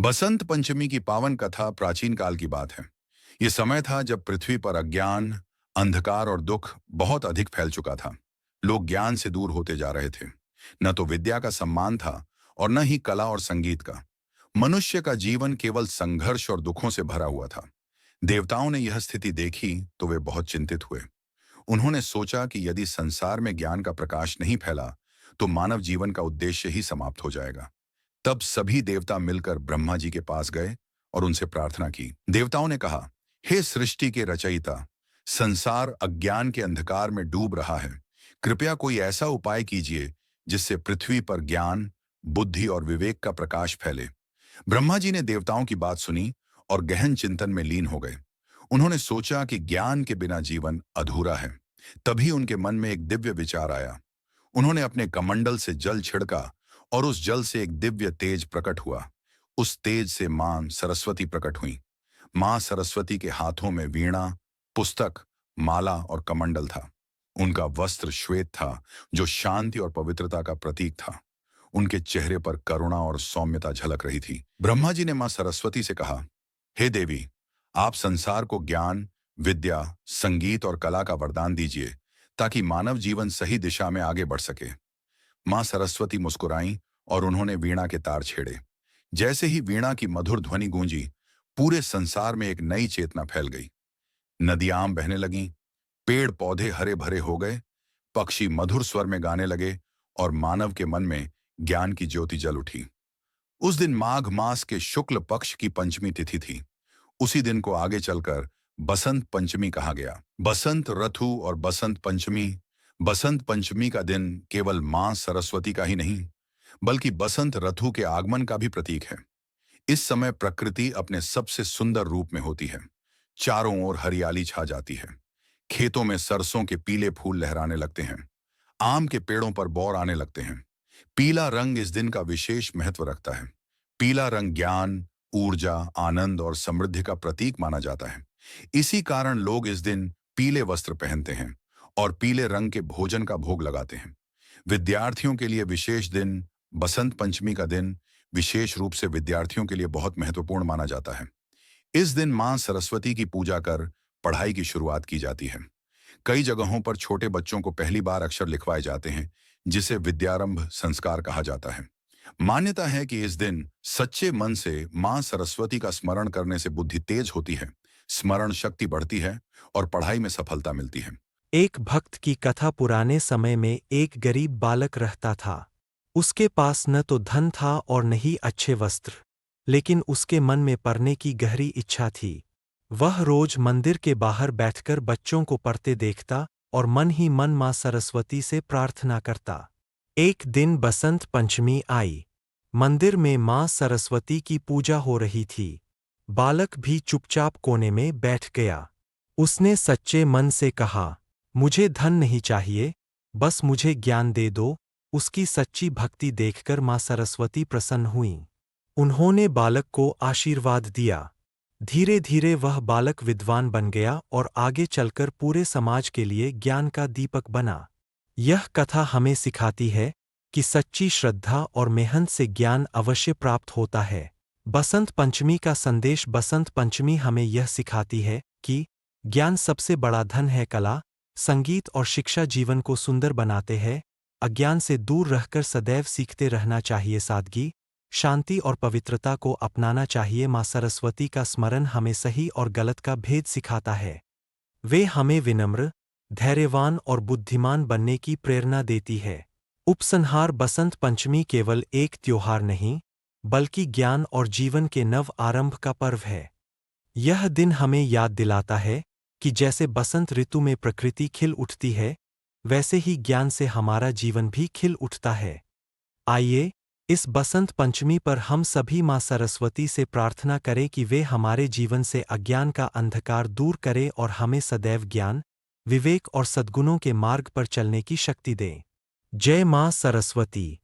बसंत पंचमी की पावन कथा प्राचीन काल की बात है। ये समय था जब पृथ्वी पर अज्ञान, अंधकार और दुख बहुत अधिक फैल चुका था। लोग ज्ञान से दूर होते जा रहे थे। न तो विद्या का सम्मान था और न ही कला और संगीत का। मनुष्य का जीवन केवल संघर्ष और दुखों से भरा हुआ था। देवताओं ने यह स्थिति देखी तो वे बहुत चिंतित हुए। उन्होंने सोचा कि यदि संसार में ज्ञान का प्रकाश नहीं फैला तो मानव जीवन का उद्देश्य ही समाप्त हो जाएगा। तब सभी देवता मिलकर ब्रह्मा जी के पास गए और उनसे प्रार्थना की। देवताओं ने कहा, हे सृष्टि के रचयिता, संसार अज्ञान के अंधकार में डूब रहा है। कृपया कोई ऐसा उपाय कीजिए जिससे पृथ्वी पर ज्ञान, बुद्धि और विवेक का प्रकाश फैले। ब्रह्मा जी ने देवताओं की बात सुनी और गहन चिंतन में लीन हो गए। उन्होंने सोचा कि ज्ञान के बिना जीवन अधूरा है। तभी उनके मन में एक दिव्य विचार आया। उन्होंने अपने कमंडल से जल छिड़का और उस जल से एक दिव्य तेज प्रकट हुआ। उस तेज से मां सरस्वती प्रकट हुई। मां सरस्वती के हाथों में वीणा, पुस्तक, माला और कमंडल था। उनका वस्त्र श्वेत था, जो शांति और पवित्रता का प्रतीक था। उनके चेहरे पर करुणा और सौम्यता झलक रही थी। ब्रह्मा जी ने मां सरस्वती से कहा, हे देवी, आप संसार को ज्ञान, विद्या, संगीत और कला का वरदान दीजिए ताकि मानव जीवन सही दिशा में आगे बढ़ सके। मां सरस्वती मुस्कुराईं और उन्होंने वीणा के तार छेड़े। जैसे ही वीणा की मधुर ध्वनि गूंजी, पूरे संसार में एक नई चेतना फैल गई। नदियां बहने लगीं, पेड़ पौधे हरे भरे हो गए, पक्षी मधुर स्वर में गाने लगे और मानव के मन में ज्ञान की ज्योति जल उठी। उस दिन माघ मास के शुक्ल पक्ष की पंचमी तिथि थी। उसी दिन को आगे चलकर बसंत पंचमी कहा गया। बसंत ऋतु और बसंत पंचमी का दिन केवल मां सरस्वती का ही नहीं, बल्कि बसंत ऋतु के आगमन का भी प्रतीक है। इस समय प्रकृति अपने सबसे सुंदर रूप में होती है। चारों ओर हरियाली छा जाती है। खेतों में सरसों के पीले फूल लहराने लगते हैं। आम के पेड़ों पर बौर आने लगते हैं। पीला रंग इस दिन का विशेष महत्व रखता है। पीला रंग ज्ञान, ऊर्जा, आनंद और समृद्धि का प्रतीक माना जाता है। इसी कारण लोग इस दिन पीले वस्त्र पहनते हैं और पीले रंग के भोजन का भोग लगाते हैं। विद्यार्थियों के लिए विशेष दिन, बसंत पंचमी का दिन विशेष रूप से विद्यार्थियों के लिए बहुत महत्वपूर्ण माना जाता है। इस दिन मां सरस्वती की पूजा कर पढ़ाई की शुरुआत की जाती है। कई जगहों पर छोटे बच्चों को पहली बार अक्षर लिखवाए जाते हैं, जिसे विद्यारंभ संस्कार कहा जाता है। मान्यता है कि इस दिन सच्चे मन से मां सरस्वती का स्मरण करने से बुद्धि तेज होती है, स्मरण शक्ति बढ़ती है और पढ़ाई में सफलता मिलती है। एक भक्त की कथा। पुराने समय में एक गरीब बालक रहता था। उसके पास न तो धन था और न ही अच्छे वस्त्र, लेकिन उसके मन में पढ़ने की गहरी इच्छा थी। वह रोज मंदिर के बाहर बैठकर बच्चों को पढ़ते देखता और मन ही मन मां सरस्वती से प्रार्थना करता। एक दिन बसंत पंचमी आई। मंदिर में मां सरस्वती की पूजा हो रही थी। बालक भी चुपचाप कोने में बैठ गया। उसने सच्चे मन से कहा, मुझे धन नहीं चाहिए, बस मुझे ज्ञान दे दो। उसकी सच्ची भक्ति देखकर मां सरस्वती प्रसन्न हुईं। उन्होंने बालक को आशीर्वाद दिया। धीरे धीरे वह बालक विद्वान बन गया और आगे चलकर पूरे समाज के लिए ज्ञान का दीपक बना। यह कथा हमें सिखाती है कि सच्ची श्रद्धा और मेहनत से ज्ञान अवश्य प्राप्त होता है। बसंत पंचमी का संदेश। बसंत पंचमी हमें यह सिखाती है कि ज्ञान सबसे बड़ा धन है। कला, संगीत और शिक्षा जीवन को सुंदर बनाते हैं। अज्ञान से दूर रहकर सदैव सीखते रहना चाहिए। सादगी, शांति और पवित्रता को अपनाना चाहिए। मां सरस्वती का स्मरण हमें सही और गलत का भेद सिखाता है। वे हमें विनम्र, धैर्यवान और बुद्धिमान बनने की प्रेरणा देती है। उपसंहार। बसंत पंचमी केवल एक त्योहार नहीं, बल्कि ज्ञान और जीवन के नव आरंभ का पर्व है। यह दिन हमें याद दिलाता है कि जैसे बसंत ऋतु में प्रकृति खिल उठती है, वैसे ही ज्ञान से हमारा जीवन भी खिल उठता है। आइए, इस बसंत पंचमी पर हम सभी मां सरस्वती से प्रार्थना करें कि वे हमारे जीवन से अज्ञान का अंधकार दूर करें और हमें सदैव ज्ञान, विवेक और सद्गुणों के मार्ग पर चलने की शक्ति दें। जय मां सरस्वती।